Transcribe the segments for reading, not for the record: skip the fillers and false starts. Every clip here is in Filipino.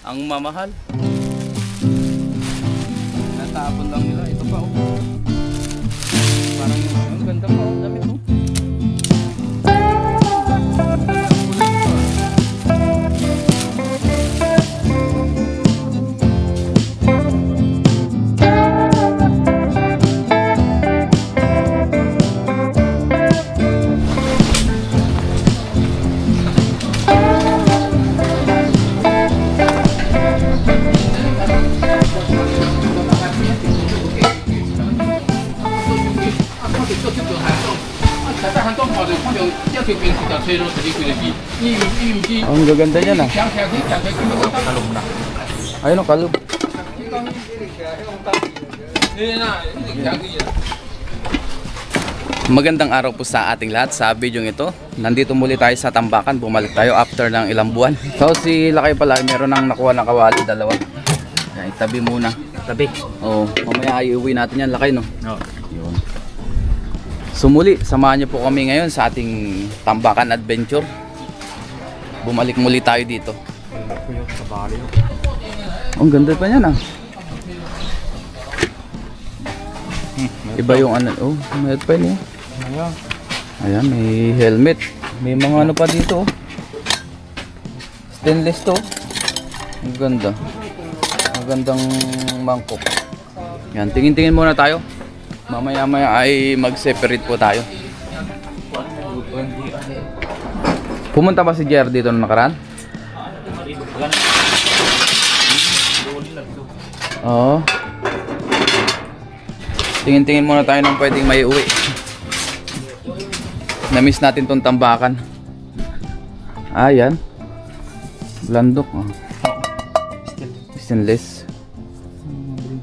Ang mamahal. Natapon lang nila. Ito pa oh. Parang ang ganda pa oh. Damit oh. Ang gaganda niya na. Kalog na. Ayun o, kalog. Magandang araw po sa ating lahat sa video ito. Nandito muli tayo sa Tambakan. Bumalik tayo after ng ilang buwan. So si Lakay pala, meron nang nakuha na kawali, dalawa. Kaya itabi muna. Tabi. Oo, mamaya iuwi natin yan, Lakay no? Oo. Yun. So muli, samahan niyo po kami ngayon sa ating Tambakan Adventure. Bumalik muli tayo dito. Ang ganda pa niyan ah. Iba yung ano, oh, may pa niya. Ayan, may helmet. May mga ano pa dito oh. Stainless to. Ang ganda. Magandang mangkok. Yan, tingin-tingin muna tayo. Mamaya-maya ay mag-separate po tayo. Pumunta ba si Jer dito nung nakaraan? Oo. Tingin-tingin muna tayo ng pwedeng may uwi. Na-miss natin tong Tambakan. Ayan. Landok. Oh. Stainless.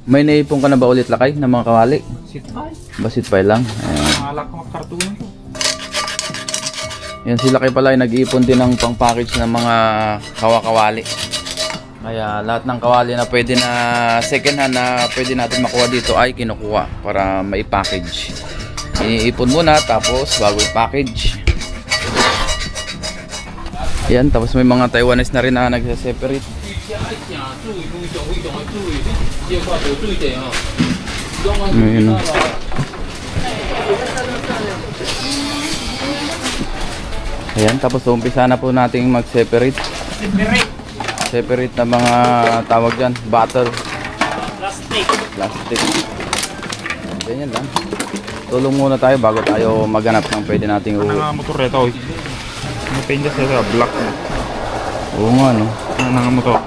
May naipon ka na ba ulit, Lakay, ng mga kawali? Sitpay. Basit pa lang. Ayan. Malak mga kartunan ko. Yan, si Lakay pala ay nag-iipon din ng pang-package ng mga kawakawali. Kaya lahat ng kawali na pwede na second hand na pwede natin makuha dito ay kinukuha para mai-package. Iniipon muna tapos bago i-package. Yan, tapos may mga Taiwanese na rin na nagse-separate. Ayun. Ayan, tapos umpisa na po nating mag-separate. Separate na mga tawag dyan, bottle. Plastic. Ganyan lang. Tulong muna tayo bago tayo maghanap ng pwede nating Ano nga motor ito? May paindas ito, black na. Oo nga no. Ano nga motor?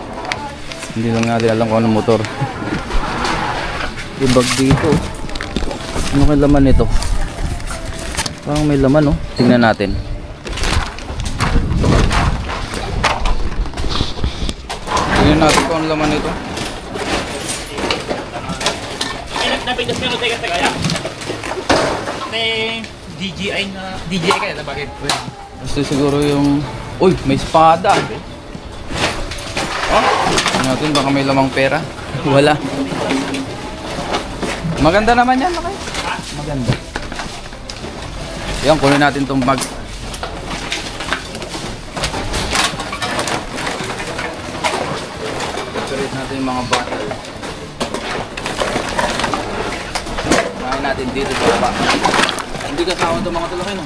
Hindi lang natin alam kung anong motor. Yung bag dito. Ano kaya laman nito? Parang may laman no. Tingnan natin. Tingnan natin kung ano laman nito. DJI na DJI kaya na bakit? Gusto siguro yung... Uy! May espada! Oh! Tingnan natin baka may lamang pera. Wala. Maganda naman yan, okay? Maganda. Yan, kunin natin itong bag. Separate natin yung mga bottle. Kunahin natin dito sa baba. Hindi kasama itong mga tulakay, no?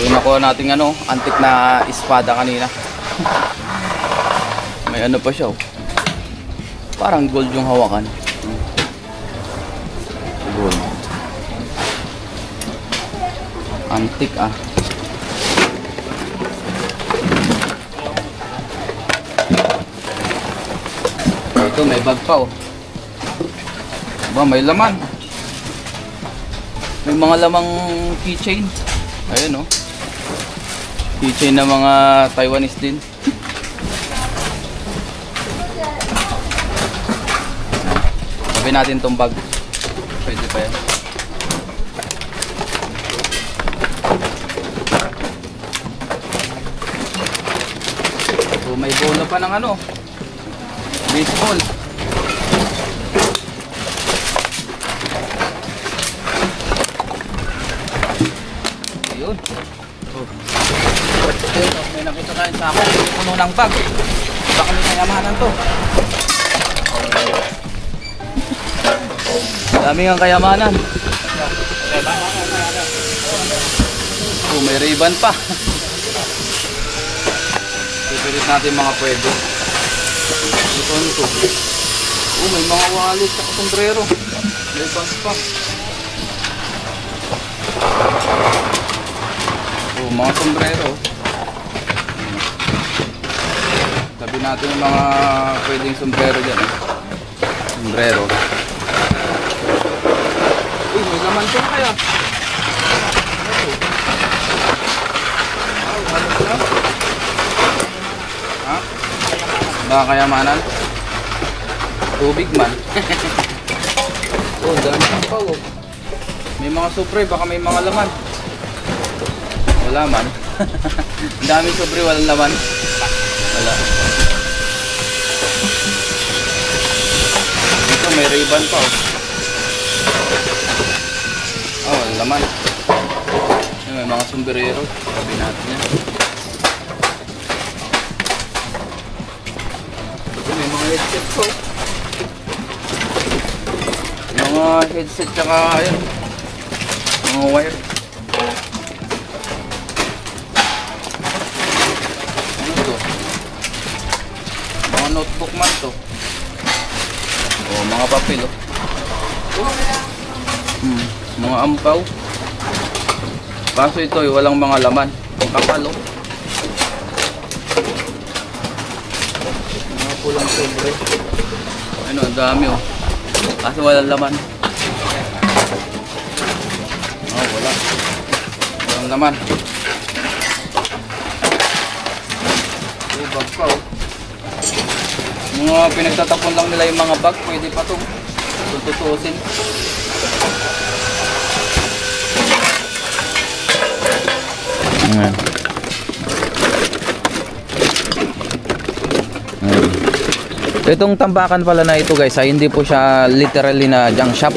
Yung nakuha natin ano, antik na espada kanina. May ano pa siya oh. Parang gold yung hawakan. Gold. Antik ah. Ito may bag pa oh. Ba, may laman. May mga lamang keychain. Ayun oh. Keychain na mga Taiwanese din. Sabi natin tong bag. Pwede pa yan. So, may bola pa ng ano. Baseball. Ayun. Oh. Ayun, oh, may nakita kayo sa ako. Puno ng bag. Baka may kayamanan to. Dami ang kayamanan. Oh, may ribbon pa. Pipilit natin mga pwede. Ito ano to? Oh, may mga wallet at sombrero. May bag pa. Oh, mga sombrero. Sabi natin yung mga pwedeng sombrero dyan. Sombrero. Uy, may laman to kaya. Ano to? Oh, ano to? Ha? Baka kayamanan? Tubig man. Oh, dami ng pa oh. May mga supre, baka may mga laman. Wala man. Ang daming supre, walang laman. Wala. Dito may ribbon pa oh. Oh, walang laman. May mga sombrero. Sabi natin yan. May mga headset po. Mga headset tsaka ayun. Mga wire. Ano to? Mga notebook man to. O mga papel oh. Mga ampaw. Kaso ito ay walang mga laman. Ang kapal oh. Pulang sobre. Ano, ang dami oh. Kaso walang laman. Oh, wala. Walang laman. May bag pa oh. Mga pinagtatapon lang nila yung mga bag, pwede pa itong tututusin. Ayan. Itong tambakan pala na ito guys ay hindi po siya literally na junk shop.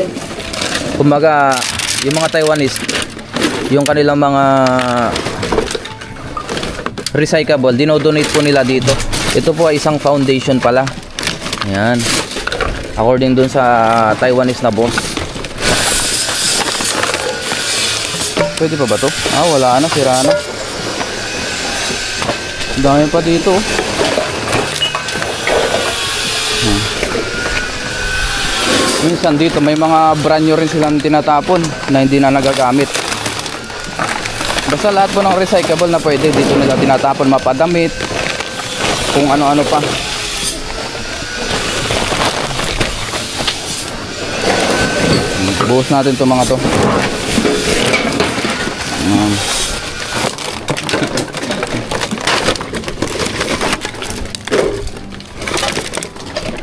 Kumbaga yung mga Taiwanese, yung kanilang mga recyclable dinodonate po nila dito. Ito po ay isang foundation pala. Ayan. According dun sa Taiwanese na boss. Pwede pa ba to? Ah, wala na, sira na. Dami pa dito. Minsan dito may mga brand new rin silang tinatapon na hindi na nagagamit. Basta lahat po ng recyclable na pwede dito nila tinatapon, mapadamit, kung ano-ano pa. Buhos natin itong mga to.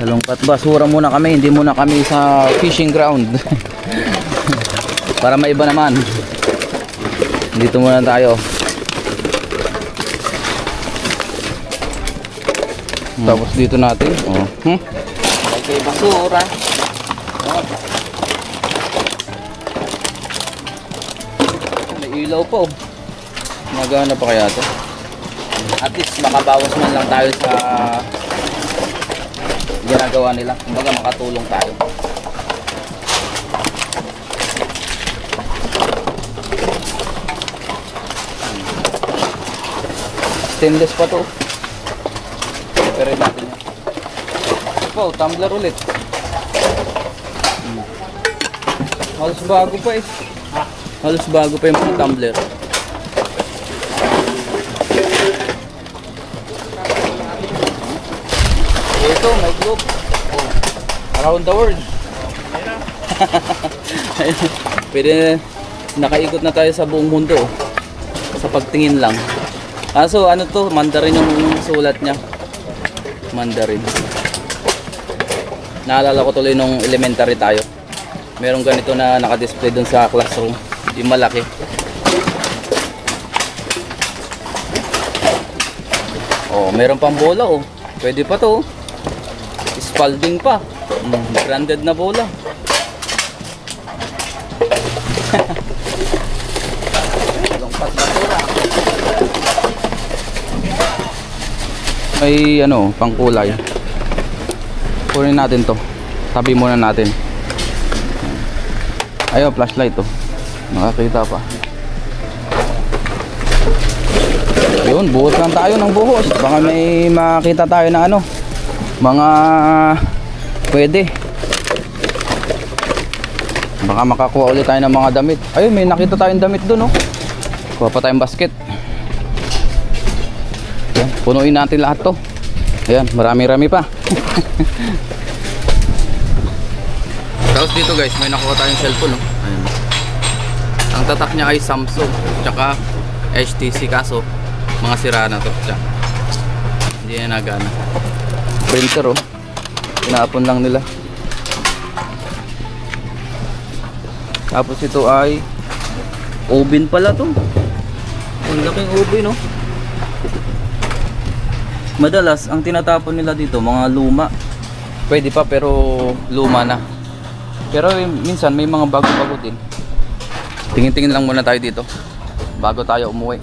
Salungkat basura muna kami, hindi muna kami sa fishing ground. Para maiba naman. Dito muna tayo. Tapos dito natin. Oh. Okay, basura. May ilaw po. Magana pa kaya to? At least makabawas man lang tayo sa ginagawa nila. Kumbaga makatulong tayo. Stainless pa to. Pero natin yan. Ito, tumbler ulit. Halos bago pa eh. Halos bago pa yung mga tumbler. Ito, may globe. Oh. Around the world. Pwede, nakaikot na tayo sa buong mundo sa pagtingin lang. So ano to, Mandarin yung sulat niya. Mandarin. Naalala ko tuloy nung elementary tayo. Merong ganito na naka-display dun sa classroom. Yung malaki. Oh, meron pang bola oh. Pwede pa to. Spalding pa. Branded na bola. May ano, pangkulay. Kunin natin to. Tabi muna natin. Ayo, flashlight to. Nakakita pa. Yun, buhos lang tayo ng buhos. Baka may makita tayo na ano, mga pwede. Baka makakuha ulit tayo ng mga damit. Ayun, may nakita tayong damit dun, oh. Kuha pa tayong basket. Yan, punuin natin lahat to. Ayan, marami-rami pa. Tapos dito guys, may nakuha tayong cellphone, oh. Ayan. Ang tatak niya ay Samsung tsaka HTC, kaso mga sira na to siya. Hindi na nagana. Printer, oh. Inaapon lang nila. Tapos ito ay oven pala to. Ang laking oven, no? Madalas ang tinatapon nila dito mga luma. Pwede pa pero luma na. Pero minsan may mga bago-bago din. Tingin-tingin lang muna tayo dito bago tayo umuwi.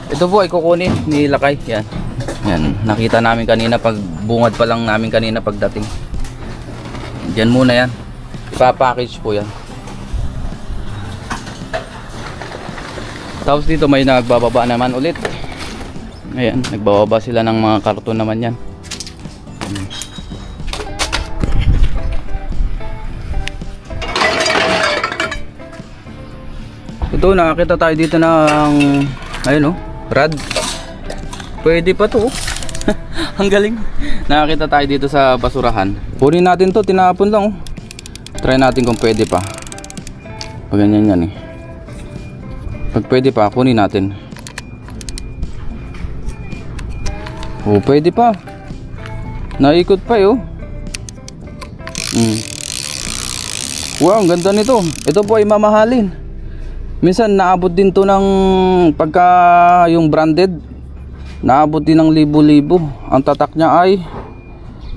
Ito po ay kukunin ni Lakay. Yan. Yan, nakita namin kanina pag bungad pa lang namin kanina pagdating. Diyan muna yan. Pa-package po yan. Tapos dito may nagbababa naman ulit. Ayan, nagbababa sila ng mga karton naman yan. Ito, nakakita tayo dito ng ayun, oh, rad. Pwede pa to. Ang galing. Nakakita tayo dito sa basurahan. Kunin natin to, tinapon lang, oh. Try natin kung pwede pa. Pag ganyan yan, eh. Pag pwede pa, kunin natin. Oh, pwede pa. Naikot pa, oh. Wow, ang ganda nito. Ito po ay mamahalin. Minsan naabot din to ng pagka yung branded. Naabot din ng libo-libo. Ang tatak niya ay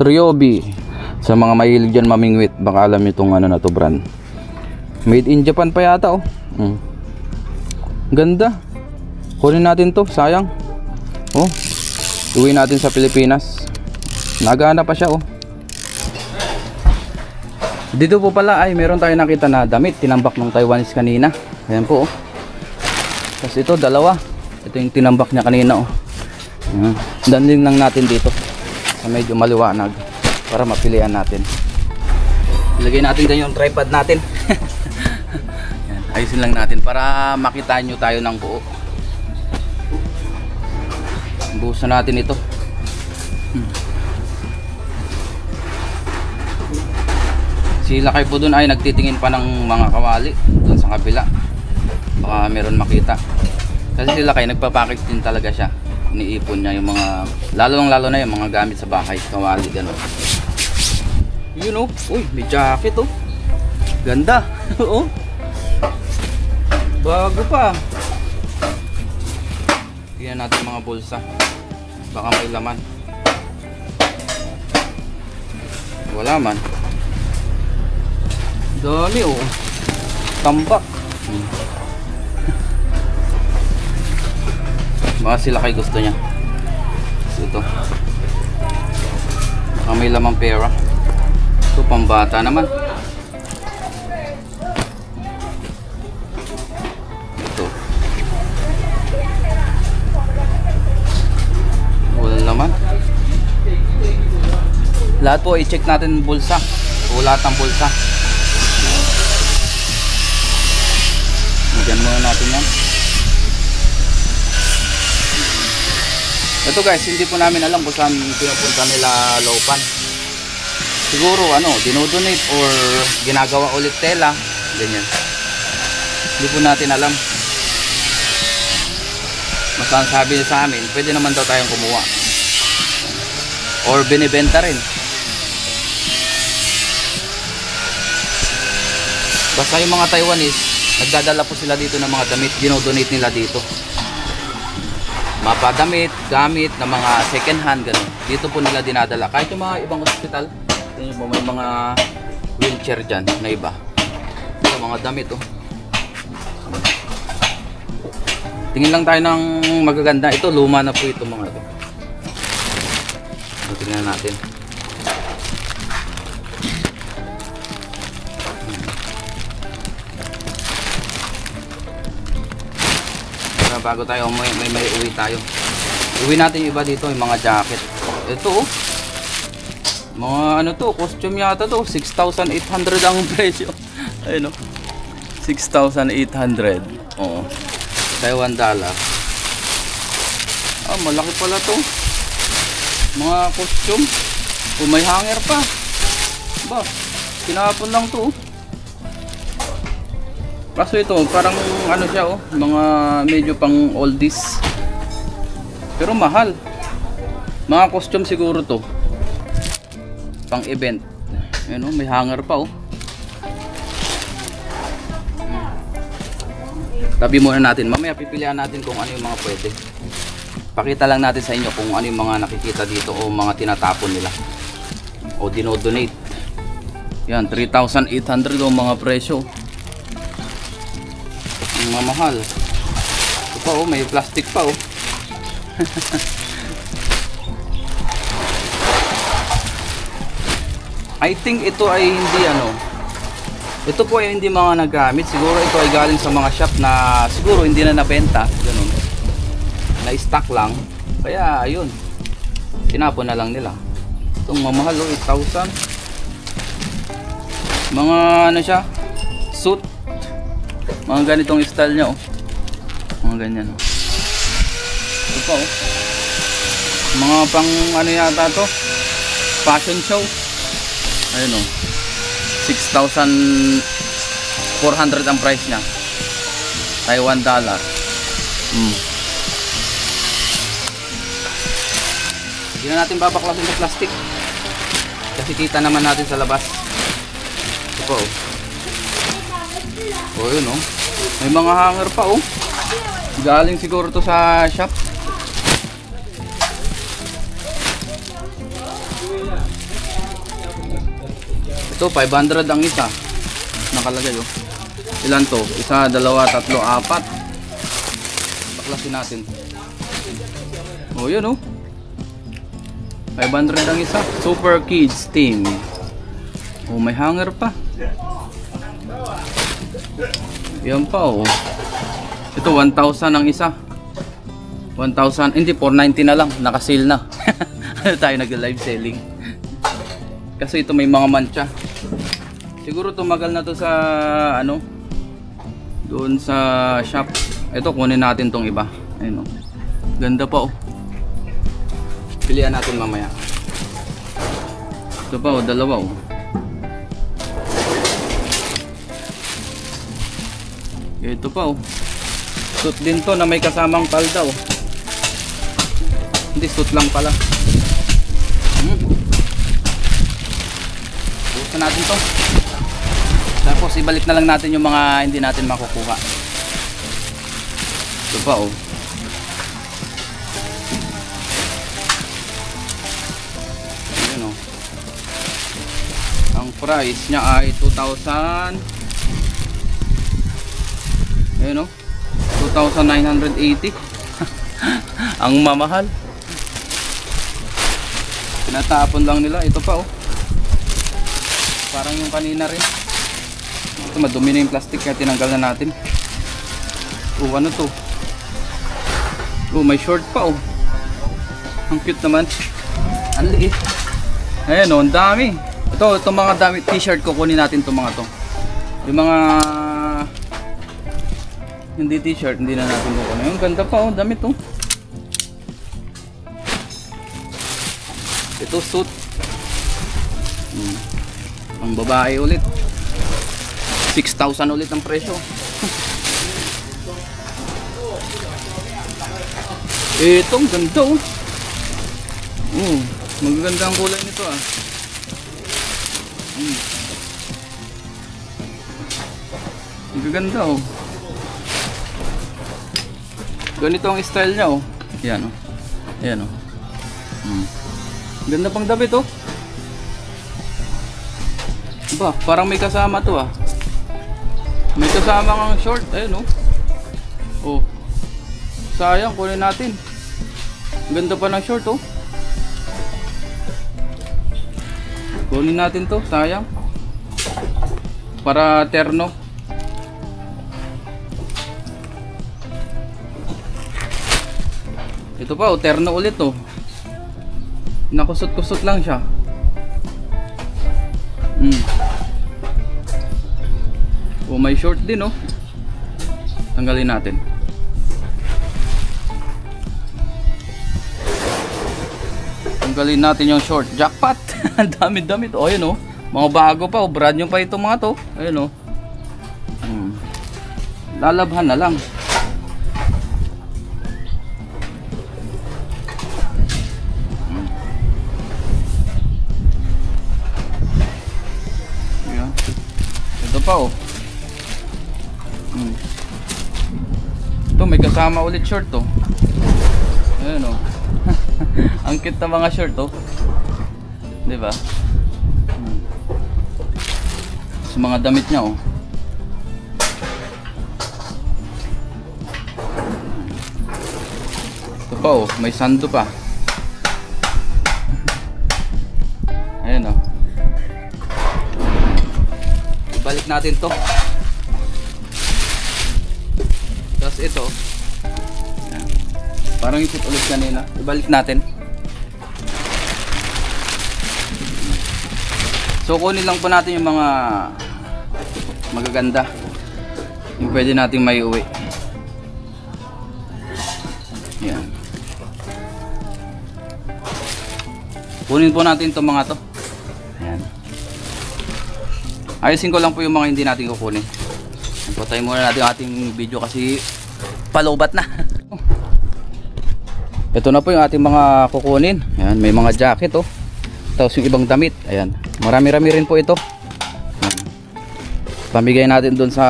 Ryobi. Sa mga mahilig dyan mamingwit, baka alam nyo itong ano na to brand. Made in Japan pa yata, oh. Ganda. Kunin natin to, sayang. Oh, uwi natin sa Pilipinas. Nagana pa siya, oh. Dito po pala ay meron tayo nakita na damit. Tinambak ng Taiwanese kanina. Ayan po, oh. Tapos ito, dalawa. Ito yung tinambak niya kanina, oh. Danlin lang natin dito sa medyo maliwanag para mapilian natin. Ilagay natin dyan yung tripod natin. Yan, ayusin lang natin para makita nyo tayo ng buo. Buhusan natin ito. Si Lakay po dun ay nagtitingin pa ng mga kawali dun sa kabila. Baka meron makita. Kasi si Lakay nagpapackage din talaga siya. Iniipon niya yung mga, lalo na yung mga gamit sa bahay, kawali, gano'n. Yun, oh. Uy, may jacket, oh. Ganda. Oh. Bago pa. Tingnan natin mga bulsa. Baka may laman. Wala man. Dami, oh. Tambak. Baka sila kay gusto niya. So, ito. Baka may lamang pera. Ito pambata naman. Ito. Walang laman. Lahat po i-check natin bulsa. O lahat ng bulsa. Magyan muna natin yan. Ito guys, hindi po namin alam kung saan pinupunta nila Lopan. siguro dinodonate or ginagawa ulit tela, ganyan. Hindi po natin alam. Basta ang sabi niya sa amin, pwede naman daw tayong kumuha or binibenta rin. Basta yung mga Taiwanese, nagdadala po sila dito ng mga damit, dinodonate nila dito. Mapadamit, gamit na mga second hand, ganun. Dito po nila dinadala. Kahit yung mga ibang hospital, yun po, may mga wheelchair dyan na iba. Ito, mga damit, oh. Tingin lang tayo ng magaganda. Ito, luma na po ito mga ito. Tingnan natin. Bago tayo may uwi tayo. Uwi natin yung iba dito, yung mga jacket. Ito, oh. Mga costume yata to. 6,800 ang presyo. Ayun, oh. 6,800. Oo. Taiwan dollar. Ah, malaki pala to. Mga costume. Oh, may hanger pa. Ba, kinapon lang to, oh. Kaso ito, parang siya, oh, mga medyo pang oldies. Pero mahal. Mga costume siguro to. Pang event. Ayun, oh, may hanger pa, oh. Tabi muna natin. Mamaya pipilian natin kung ano yung mga pwede. Pakita lang natin sa inyo kung ano yung mga nakikita dito o mga tinatapon nila. O dinodonate. Yan, 3,800 o mga presyo. Mamahal. Ito pa, oh, may plastic pa, oh. I think ito ay hindi ito po ay hindi mga nagamit. Siguro ito ay galing sa mga shop na siguro hindi na nabenta, ganun. Na-stock lang. Kaya ayun. Tinapon na lang nila. Itong mamahal, oh, 8,000. Mga siya? Suit. Mga ganitong style niya, oh. Mga ganyan, oh. Ito pa, oh. Mga pang yata to, fashion show. Ayun, oh. 6,400 ang price niya. Taiwan dollar. Hindi na natin babaklasin sa plastic. Kasi kita naman natin sa labas. Ito pa, oh. Oh, yun, oh. May mga hanger pa, oh. Galing siguro to sa shop. Ito, 500 ang isa. Nakalagay, oh. Ilan to? Isa, dalawa, tatlo, apat. Baklasin natin. Oh, yun, oh. 500 ang isa. Super Kids Team. Oh, may hanger pa. Yan pa, oh. Ito 1,000 ang isa. 1,000, hindi, 490 na lang. Naka-sale na. Tayo nag-live selling. Kasi ito may mga mancha. Siguro tumagal na to sa doon sa shop. Ito, kunin natin tong iba. Ayun, oh. Ganda pa, oh. Pilihan natin mamaya. Ito pa, oh, dalawa, oh. Ito pa, oh. Suit din to na may kasamang palda, oh. Hindi, suit lang pala. Bukasan natin to. Tapos ibalik na lang natin yung mga hindi natin makukuha. Ito pa, oh. Ayan, oh. Ang price niya ay 2,000. Ayan, oh. 2,980. Ang mamahal. Tinatapon lang nila. Ito pa, oh. Parang yung kanina rin. Ito, madumi na yung plastic kaya tinanggal na natin. Oh, ano to? Oh, may short pa, oh. Ang cute naman. Ang liit. Ayan, oh, ang dami. Itong mga dami t-shirt ko, kunin natin itong mga to. Yung mga hindi t-shirt, hindi na natin kukunin. Yung ganda pa, oh, damit, oh. Ito suit. Ang babae ulit. 6,000 ulit ang presyo. Itong ganda oh. Magaganda ang kulay nito ah. Magaganda oh. Ganito ang style niya oh. Yan oh. Ayan oh. Ganda pang damit oh. Ba, parang may kasama to ah. May kasama kang short. Ayan oh. Oh. Sayang, kunin natin. Ganda pa ng short oh. Kunin natin to, sayang. Para terno. Ito pa oh, terno ulit oh. Nakusot-kusot lang siya. Oh, may short din oh. Tanggalin natin. Tanggalin natin yung short. Jackpot. Ang dami-dami to. Oh, ayun oh. Mga bago pa oh. Brand new pa itong mga to. Ayun oh. Lalabhan na lang. Ito pa oh. Ito may kasama ulit short to. Ayun oh. Ang cute na mga short oh. 'Di ba? Sa mga damit niya oh. Ito pa oh, may sando pa. Ayun oh. Balik natin to. Tapos ito. Ayan. Parang ikot ulit kanina. Ibalik natin. So kunin lang po natin yung mga magaganda. Yung pwede nating may uwi. Ayan. Kunin po natin itong mga to. Ayan. Ayusin ko lang po yung mga hindi natin kukunin. Patayin muna natin ang ating video kasi palobat na. Ito na po yung ating mga kukunin. Ayan, may mga jacket oh. Tapos yung ibang damit. Ayan. Marami-rami rin po ito. Ayan. Pamigay natin dun sa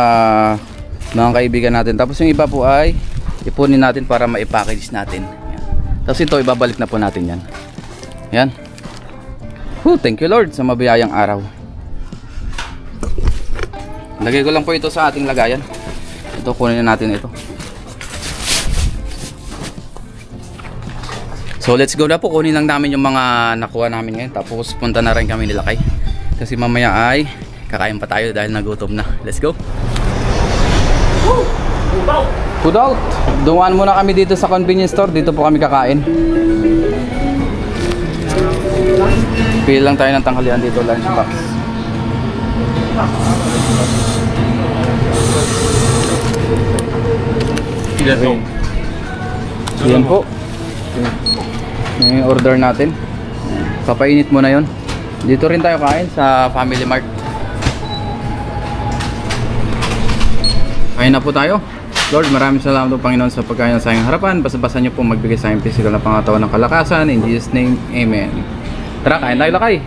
mga kaibigan natin. Tapos yung iba po ay ipunin natin para ma-package natin. Ayan. Tapos ito ibabalik na po natin yan. Ayan. Thank you Lord sa mabiyayang araw. Lagay ko lang po ito sa ating lagayan. Ito, kunin na natin ito. So let's go na po. Kunin lang namin yung mga nakuha namin ngayon. Tapos punta na rin kami nila Kay. Kasi mamaya ay kakain pa tayo dahil nagutom na. Let's go. Food out. Dumaan muna kami dito sa convenience store. Dito po kami kakain. Pili lang tayo ng tanghalian dito. Lunch box. Yan po. Yung order natin. Papainit mo na yon. Dito rin tayo kain sa Family Mart. Kain na po tayo. Lord, maraming salamat po Panginoon sa pagkain sa iyong harapan. Basta-basta niyo po magbigay sa aking physical na pangatawan ng kalakasan. In Jesus name, Amen. Tara, kain tayo Lakay.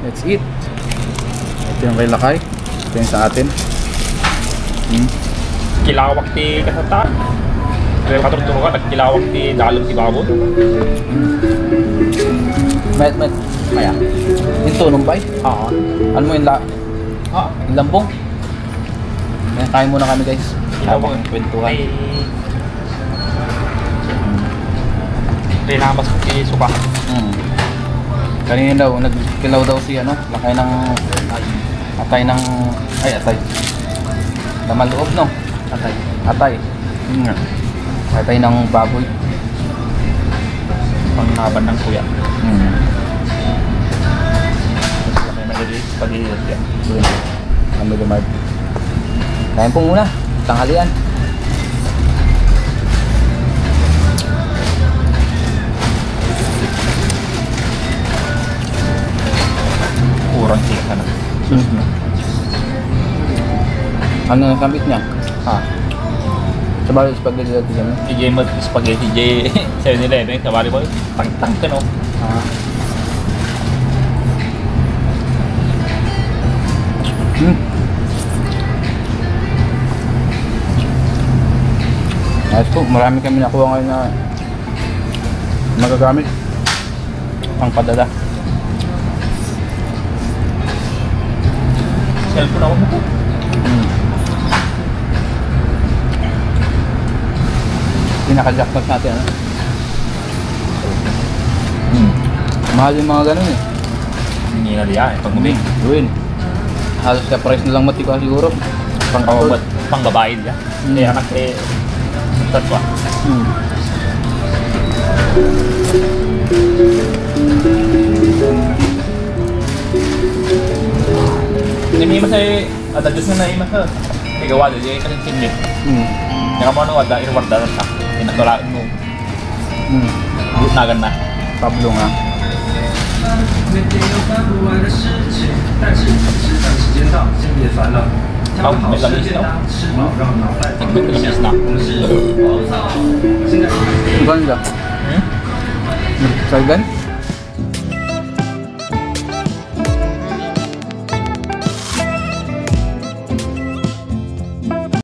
Let's eat. Ito yung kay Lakay. Ito yung sa atin. Kilawak ti kasata. Kaya katurturo ka, nagkilawak ti dalog ti babon. Met. Maya. Yung tunong ba? Oo. Ano mo yung yung lambong? Ayan, kain muna kami guys. Habang kwentuhan. Rinabas ko ti suka. Kanina daw, nagkilaw daw si ano, atay ng laman loob no? Atay. Atay ng baboy. Panglaban ng kuya. Kami madalis pag-iiyot yan. Kami lumad. Kain po muna, tanghalian. Ano ang sambit niya? Ha? Sa bali spaghetti dati kami. TJ Mart Spaghetti J 7-Eleven. Kabali mo, tang-tang ka no? Ah. Hmm. Ayos po, marami kami nakuha ngayon na magagamit pang padala. Cellphone ako mo po. Hmm. Pinaka-jackpot natin, ano? Mahal yung mga ganun eh. Hindi na diyan, pag muli. Gawin. Halos ka price na lang matika siguro. Panggabaid ya. Hindi, anak eh. Tatwa. Hmm. Hindi may masay, at adjust na na imasa. Igawa din, yung kasing sinmi. Yang mo ano, ada irward na sa. Pinatulaan mo. Nagan na. Pablo nga. 面对有翻不完的事情，但是适当时间到，先别烦恼。挑好时间当吃饱，让脑袋放空一下。我们是暴躁，现在。 Ganda. Sargan?